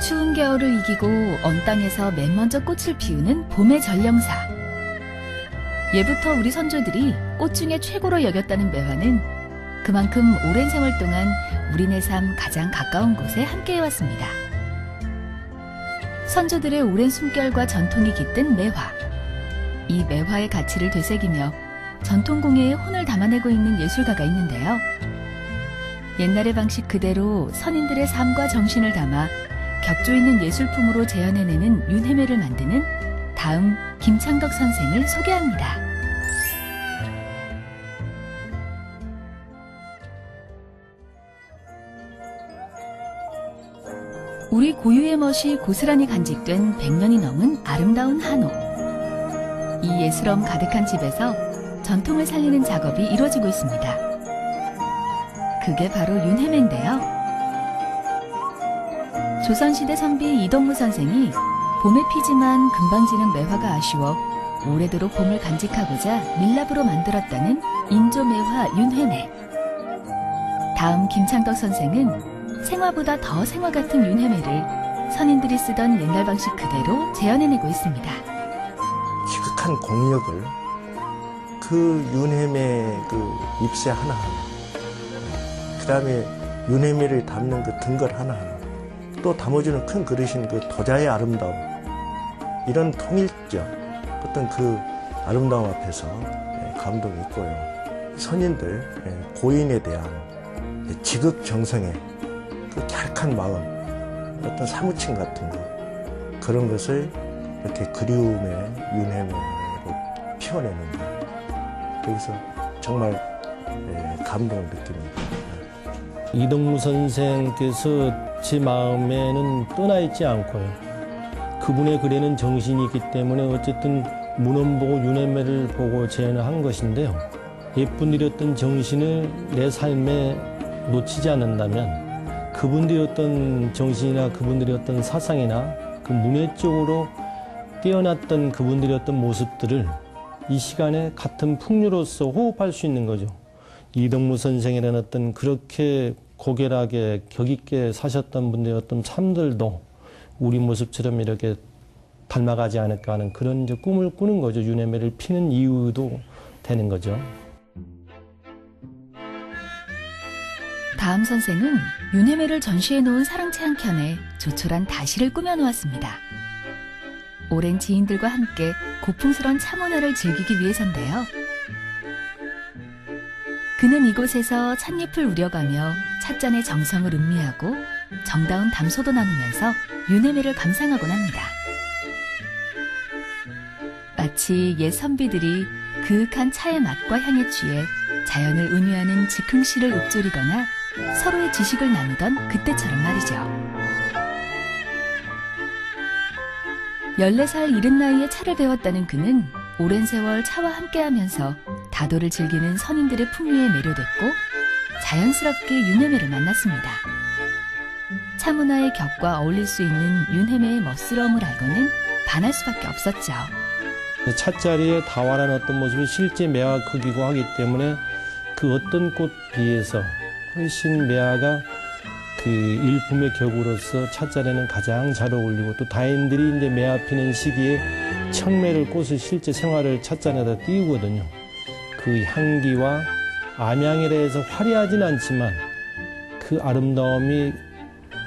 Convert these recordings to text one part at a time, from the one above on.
추운 겨울을 이기고 언 땅에서 맨 먼저 꽃을 피우는 봄의 전령사. 예부터 우리 선조들이 꽃 중에 최고로 여겼다는 매화는 그만큼 오랜 세월 동안 우리네 삶 가장 가까운 곳에 함께해왔습니다. 선조들의 오랜 숨결과 전통이 깃든 매화. 이 매화의 가치를 되새기며 전통공예에 혼을 담아내고 있는 예술가가 있는데요. 옛날의 방식 그대로 선인들의 삶과 정신을 담아 격조 있는 예술품으로 재현해내는 윤회매를 만드는 다음 김창덕 선생을 소개합니다. 우리 고유의 멋이 고스란히 간직된 100년이 넘은 아름다운 한옥. 이 예술엄 가득한 집에서 전통을 살리는 작업이 이루어지고 있습니다. 그게 바로 윤회매인데요. 조선시대 선비 이동무 선생이 봄에 피지만 금방 지는 매화가 아쉬워 오래도록 봄을 간직하고자 밀랍으로 만들었다는 인조매화 윤회매. 다음 김창덕 선생은 생화보다 더 생화 같은 윤회매를 선인들이 쓰던 옛날 방식 그대로 재현해내고 있습니다. 지극한 공력을 그 윤회매 그 잎새 하나하나, 그 다음에 윤회매를 담는 그 등걸 하나하나, 또 담아주는 큰 그릇인 그 도자의 아름다움, 이런 통일적 어떤 그 아름다움 앞에서 감동이 있고요. 선인들, 고인에 대한 지극정성의 그 갸륵한 마음, 어떤 사무침 같은 것, 그런 것을 이렇게 그리움의 윤회매로 피워내는다. 여기서 정말 감동을 느낍니다. 이동무 선생께서 제 마음에는 떠나 있지 않고요. 그분의 글에는 정신이 있기 때문에 어쨌든 문헌 보고 윤회매를 보고 재현을 한 것인데요. 예쁜들이 어떤 정신을 내 삶에 놓치지 않는다면 그분들이 어떤 정신이나 그분들이 어떤 사상이나 그 문예적으로 뛰어났던 그분들의 어떤 모습들을 이 시간에 같은 풍류로서 호흡할 수 있는 거죠. 이동무 선생이라는 어떤 그렇게 고결하게 격 있게 사셨던 분들의 어떤 삶들도 우리 모습처럼 이렇게 닮아가지 않을까 하는 그런 이제 꿈을 꾸는 거죠. 윤회매를 피는 이유도 되는 거죠. 다음 선생은 윤회매를 전시해 놓은 사랑채 한 켠에 조촐한 다시를 꾸며 놓았습니다. 오랜 지인들과 함께 고풍스런 차문화를 즐기기 위해서인데요. 그는 이곳에서 찻잎을 우려가며 찻잔의 정성을 음미하고 정다운 담소도 나누면서 윤회매를 감상하곤 합니다. 마치 옛 선비들이 그윽한 차의 맛과 향에 취해 자연을 은유하는 즉흥시를 읊조리거나 서로의 지식을 나누던 그때처럼 말이죠. 14살 이른 나이에 차를 배웠다는 그는 오랜 세월 차와 함께하면서 다도를 즐기는 선인들의 풍류에 매료됐고 자연스럽게 윤회매를 만났습니다. 차문화의 격과 어울릴 수 있는 윤회매의 멋스러움을 알고는 반할 수밖에 없었죠. 찻자리에 다활한 어떤 모습이 실제 매화 크기고 하기 때문에 그 어떤 꽃 비해서 훨씬 매화가 그 일품의 격으로서 찻자리에는 가장 잘 어울리고, 또 다인들이 이제 매화 피는 시기에 청매를 꽃을 실제 생화를 찻잔에다 띄우거든요. 그 향기와 암향이라 해서 화려하진 않지만 그 아름다움이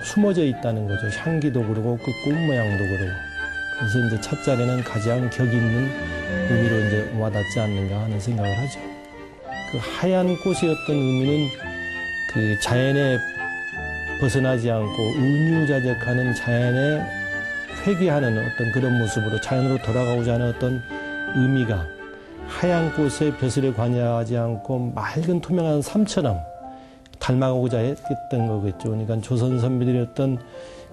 숨어져 있다는 거죠. 향기도 그러고 그 꽃 모양도 그러고. 그래서 이제 찻자리는 가장 격 있는 의미로 이제 와닿지 않는가 하는 생각을 하죠. 그 하얀 꽃의 어떤 의미는 그 자연에 벗어나지 않고 은유자적하는 자연에 회귀하는 어떤 그런 모습으로 자연으로 돌아가고자 하는 어떤 의미가 하얀 꽃의 벼슬에 관여하지 않고 맑은 투명한 삶처럼 닮아가고자 했던 거겠죠. 그러니까 조선 선비들의 어떤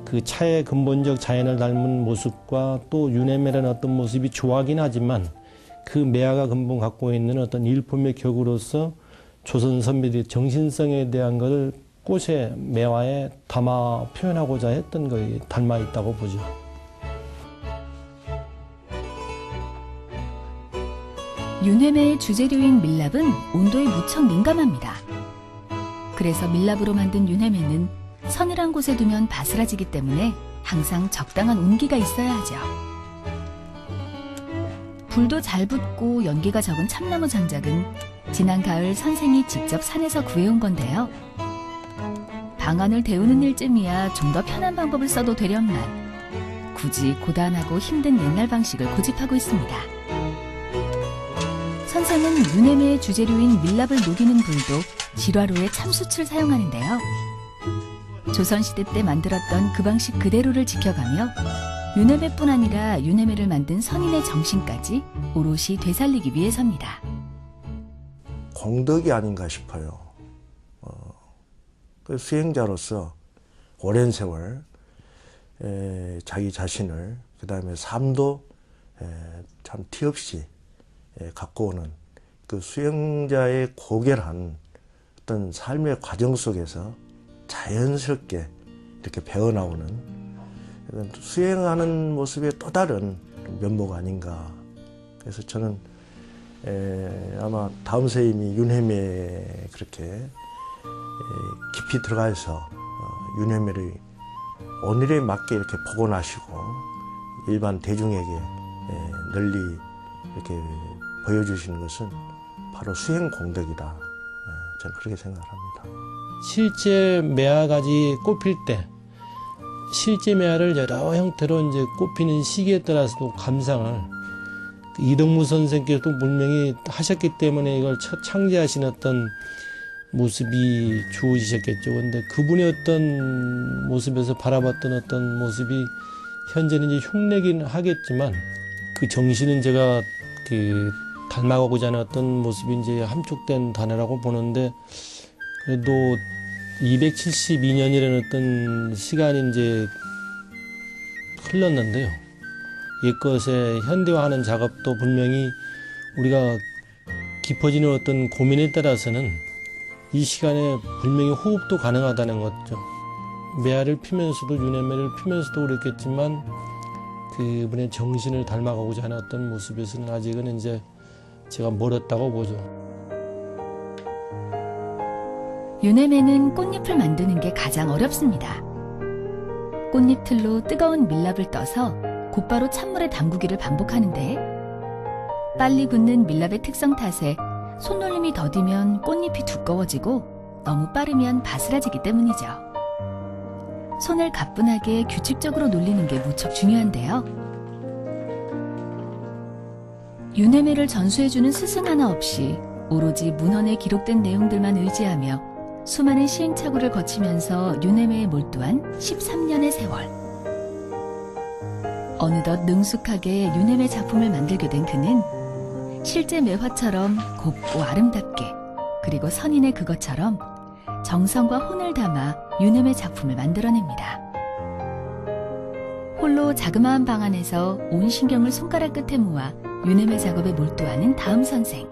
그 차의 근본적 자연을 닮은 모습과 또 윤회매라는 어떤 모습이 좋아하긴 하지만 그 매화가 근본 갖고 있는 어떤 일품의 격으로서 조선 선비들의 정신성에 대한 것을 꽃의 매화에 담아 표현하고자 했던 거에 닮아 있다고 보죠. 윤회매의 주재료인 밀랍은 온도에 무척 민감합니다. 그래서 밀랍으로 만든 윤회매는 서늘한 곳에 두면 바스라지기 때문에 항상 적당한 온기가 있어야 하죠. 불도 잘 붙고 연기가 적은 참나무 장작은 지난 가을 선생이 직접 산에서 구해온 건데요. 방안을 데우는 일쯤이야 좀 더 편한 방법을 써도 되련만 굳이 고단하고 힘든 옛날 방식을 고집하고 있습니다. 선생은 유네메의 주재료인 밀랍을 녹이는 불도 질화로의 참숯을 사용하는데요. 조선시대 때 만들었던 그 방식 그대로를 지켜가며 유네메뿐 아니라 유네메를 만든 선인의 정신까지 오롯이 되살리기 위해서입니다. 공덕이 아닌가 싶어요. 그 수행자로서 오랜 세월 자기 자신을 그 다음에 삶도 참 티 없이 갖고 오는 그 수행자의 고결한 어떤 삶의 과정 속에서 자연스럽게 이렇게 배어나오는 수행하는 모습의 또 다른 면모가 아닌가. 그래서 저는 아마 다음 세임이 윤회매에 그렇게 깊이 들어가서 윤회매를 오늘에 맞게 이렇게 복원하시고 일반 대중에게 널리 이렇게 보여주시는 것은 바로 수행 공덕이다. 저는 그렇게 생각합니다. 실제 매화가지 꼽힐 때 실제 매화를 여러 형태로 이제 꼽히는 시기에 따라서도 감상을 이덕무 선생께서도 분명히 하셨기 때문에 이걸 창제하신 어떤 모습이 주어지셨겠죠. 근데 그분의 어떤 모습에서 바라봤던 어떤 모습이 현재는 이제 흉내긴 하겠지만 그 정신은 제가 그 닮아가고자 하는 어떤 모습이 이제 함축된 단어라고 보는데 그래도 272년이라는 어떤 시간이 이제 흘렀는데요. 옛것에 현대화하는 작업도 분명히 우리가 깊어지는 어떤 고민에 따라서는 이 시간에 분명히 호흡도 가능하다는 거죠. 매화를 피면서도 유네매를 피면서도 그랬겠지만 그분의 정신을 닮아가고자 하는 어떤 모습에서는 아직은 이제 제가 멀었다고 보죠. 유네매는 꽃잎을 만드는 게 가장 어렵습니다. 꽃잎 틀로 뜨거운 밀랍을 떠서 곧바로 찬물에 담그기를 반복하는데 빨리 굳는 밀랍의 특성 탓에 손놀림이 더디면 꽃잎이 두꺼워지고 너무 빠르면 바스라지기 때문이죠. 손을 가뿐하게 규칙적으로 놀리는 게 무척 중요한데요. 유네매를 전수해주는 스승 하나 없이 오로지 문헌에 기록된 내용들만 의지하며 수많은 시행착오를 거치면서 유네매에 몰두한 13년의 세월. 어느덧 능숙하게 유네매 작품을 만들게 된 그는 실제 매화처럼 곱고 아름답게 그리고 선인의 그것처럼 정성과 혼을 담아 유네매 작품을 만들어냅니다. 홀로 자그마한 방 안에서 온 신경을 손가락 끝에 모아 유네매 작업에 몰두하는 다음 선생.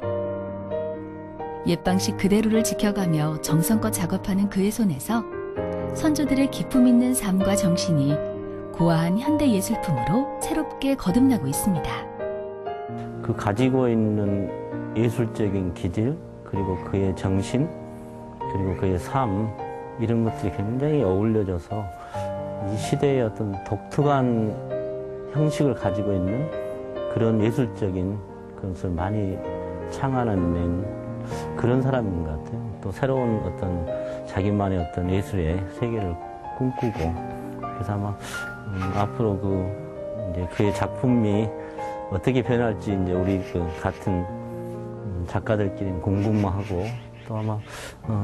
옛 방식 그대로를 지켜가며 정성껏 작업하는 그의 손에서 선조들의 기품 있는 삶과 정신이 고아한 현대 예술품으로 새롭게 거듭나고 있습니다. 그 가지고 있는 예술적인 기질, 그리고 그의 정신, 그리고 그의 삶, 이런 것들이 굉장히 어울려져서 이 시대의 어떤 독특한 형식을 가지고 있는 그런 예술적인 것을 많이 창안해낸 그런 사람인 것 같아요. 또 새로운 어떤 자기만의 어떤 예술의 세계를 꿈꾸고, 그래서 아마 앞으로 이제 그의 작품이 어떻게 변할지 이제 우리 그 같은 작가들끼리 공부만 하고, 또 아마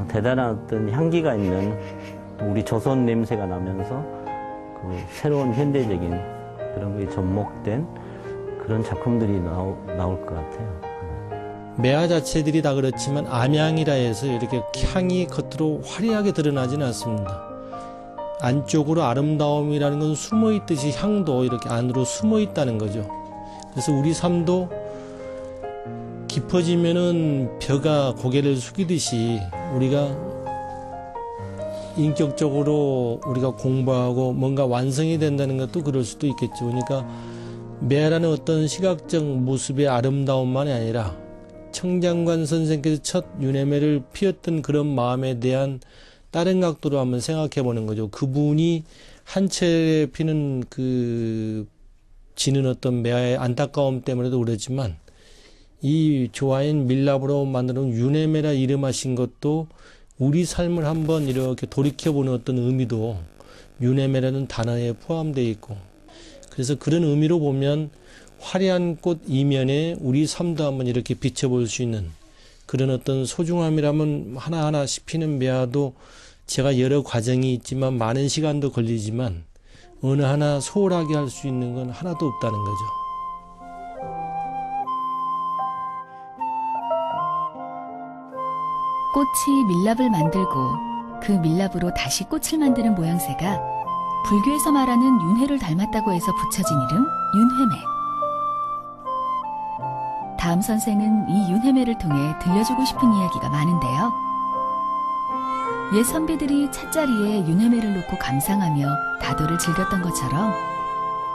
대단한 어떤 향기가 있는 우리 조선 냄새가 나면서 그 새로운 현대적인 그런 게 접목된 그런 작품들이 나올 것 같아요. 매화 자체들이 다 그렇지만 암향이라 해서 이렇게 향이 겉으로 화려하게 드러나지는 않습니다. 안쪽으로 아름다움이라는 건 숨어 있듯이 향도 이렇게 안으로 숨어 있다는 거죠. 그래서 우리 삶도 깊어지면은 벼가 고개를 숙이듯이 우리가 인격적으로 우리가 공부하고 뭔가 완성이 된다는 것도 그럴 수도 있겠죠. 그러니까 매화라는 어떤 시각적 모습의 아름다움만이 아니라 청장관 선생께서 첫 유네매를 피웠던 그런 마음에 대한 다른 각도로 한번 생각해 보는 거죠. 그분이 한 채 피는 지는 어떤 매화의 안타까움 때문에도 그렇지만 이 조화인 밀랍으로 만드는 유네메라 이름하신 것도 우리 삶을 한번 이렇게 돌이켜보는 어떤 의미도 유네메라는 단어에 포함되어 있고, 그래서 그런 의미로 보면 화려한 꽃 이면에 우리 삶도 한번 이렇게 비춰볼 수 있는 그런 어떤 소중함이라면 하나하나씩 피는 매화도 제가 여러 과정이 있지만 많은 시간도 걸리지만 어느 하나 소홀하게 할 수 있는 건 하나도 없다는 거죠. 꽃이 밀랍을 만들고 그 밀랍으로 다시 꽃을 만드는 모양새가 불교에서 말하는 윤회를 닮았다고 해서 붙여진 이름 윤회매. 다음 선생은 이 윤회매를 통해 들려주고 싶은 이야기가 많은데요. 옛 선비들이 찻자리에 윤회매를 놓고 감상하며 다도를 즐겼던 것처럼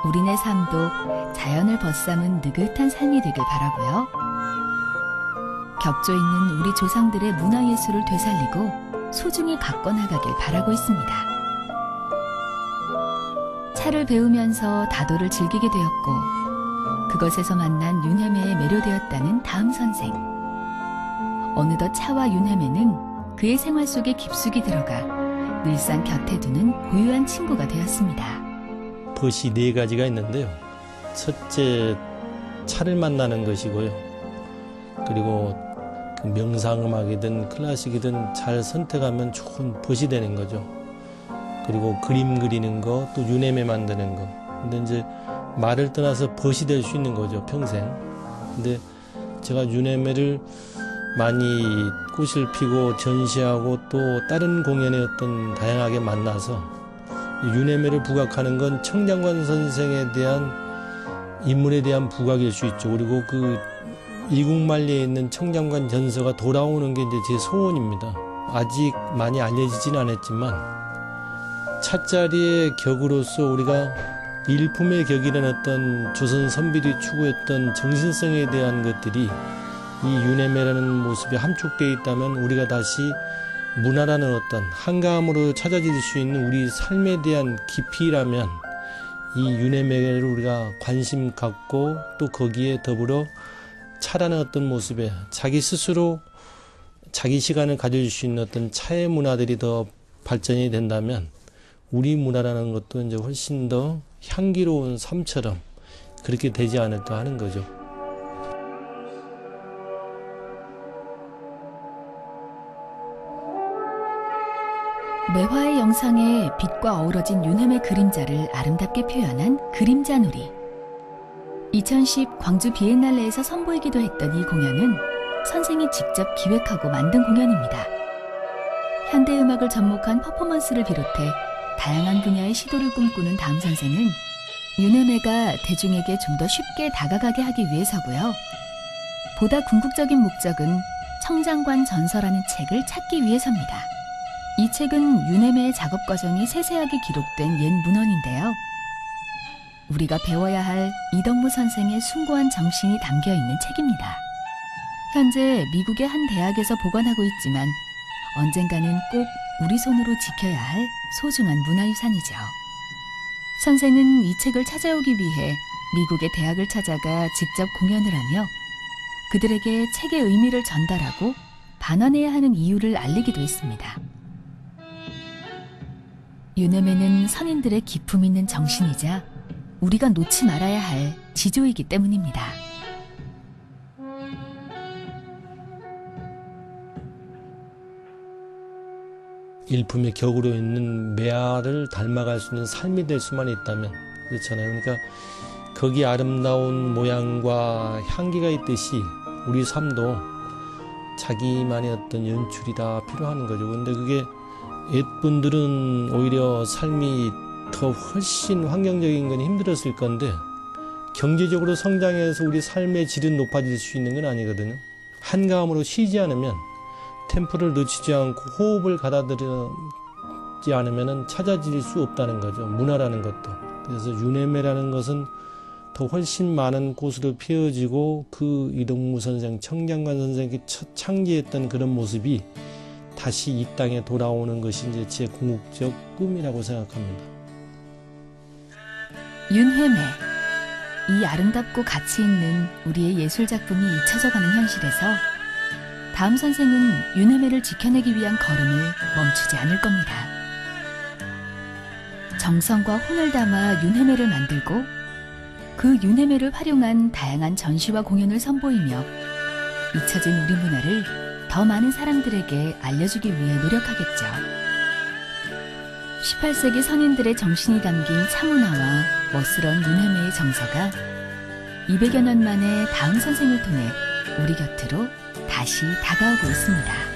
우리네 삶도 자연을 벗삼은 느긋한 삶이 되길 바라고요. 격조 있는 우리 조상들의 문화예술을 되살리고 소중히 가꿔나가길 바라고 있습니다. 차를 배우면서 다도를 즐기게 되었고 그것에서 만난 윤회매에 매료되었다는 다음 선생. 어느덧 차와 윤회매는 그의 생활 속에 깊숙이 들어가 늘상 곁에 두는 고유한 친구가 되었습니다. 벗이 4가지가 있는데요. 첫째, 차를 만나는 것이고요. 그리고 명상음악이든 클래식이든 잘 선택하면 좋은 벗이 되는 거죠. 그리고 그림 그리는 거, 또 윤회매 만드는 거. 근데 이제 말을 떠나서 벗이 될 수 있는 거죠, 평생. 근데 제가 윤회매를 많이 꽃을 피고 전시하고 또 다른 공연에 어떤 다양하게 만나서 윤회매를 부각하는 건 청장관 선생에 대한 인물에 대한 부각일 수 있죠. 그리고 이국만리에 있는 청장관 전서가 돌아오는 게 이제 제 소원입니다. 아직 많이 알려지진 않았지만 찻자리의 격으로서 우리가 일품의 격이라는 어떤 조선 선비들이 추구했던 정신성에 대한 것들이 이 윤회매라는 모습에 함축되어 있다면 우리가 다시 문화라는 어떤 한가함으로 찾아질 수 있는 우리 삶에 대한 깊이라면 이 윤회매를 우리가 관심 갖고 또 거기에 더불어 차라는 어떤 모습에 자기 스스로 자기 시간을 가질 수 있는 어떤 차의 문화들이 더 발전이 된다면 우리 문화라는 것도 이제 훨씬 더 향기로운 삶처럼 그렇게 되지 않을까 하는 거죠. 매화의 영상에 빛과 어우러진 윤회매 그림자를 아름답게 표현한 그림자놀이. 2010 광주 비엔날레에서 선보이기도 했던 이 공연은 선생이 직접 기획하고 만든 공연입니다. 현대음악을 접목한 퍼포먼스를 비롯해 다양한 분야의 시도를 꿈꾸는 다음 선생은 윤회매가 대중에게 좀 더 쉽게 다가가게 하기 위해서고요. 보다 궁극적인 목적은 청장관 전서라는 책을 찾기 위해서입니다. 이 책은 윤회매의 작업 과정이 세세하게 기록된 옛 문헌인데요. 우리가 배워야 할 이덕무 선생의 숭고한 정신이 담겨있는 책입니다. 현재 미국의 한 대학에서 보관하고 있지만 언젠가는 꼭 우리 손으로 지켜야 할 소중한 문화유산이죠. 선생은 이 책을 찾아오기 위해 미국의 대학을 찾아가 직접 공연을 하며 그들에게 책의 의미를 전달하고 반환해야 하는 이유를 알리기도 했습니다. 윤회매는 선인들의 기품 있는 정신이자 우리가 놓지 말아야 할 지조이기 때문입니다. 일품의 격으로 있는 매화를 닮아갈 수 있는 삶이 될 수만 있다면 그렇잖아요. 그러니까 거기 아름다운 모양과 향기가 있듯이 우리 삶도 자기만의 어떤 연출이 다 필요한 거죠. 근데 그게 옛분들은 오히려 삶이 더 훨씬 환경적인 건 힘들었을 건데 경제적으로 성장해서 우리 삶의 질은 높아질 수 있는 건 아니거든요. 한가함으로 쉬지 않으면 템포를 늦추지 않고 호흡을 가다들이지 않으면 찾아질 수 없다는 거죠. 문화라는 것도. 그래서 윤회매라는 것은 더 훨씬 많은 꽃으로 피어지고 그 이덕무 선생, 청장관 선생이 첫 창제했던 그런 모습이 다시 이 땅에 돌아오는 것이 이제 제 궁극적 꿈이라고 생각합니다. 윤회매. 이 아름답고 가치 있는 우리의 예술 작품이 잊혀져가는 현실에서 다음 선생은 윤회매를 지켜내기 위한 걸음을 멈추지 않을 겁니다. 정성과 혼을 담아 윤회매를 만들고 그 윤회매를 활용한 다양한 전시와 공연을 선보이며 잊혀진 우리 문화를 더 많은 사람들에게 알려주기 위해 노력하겠죠. 18세기 선인들의 정신이 담긴 차문화와 멋스러운 윤회매의 정서가 200여 년 만에 다음 선생을 통해 우리 곁으로 다시 다가오고 있습니다.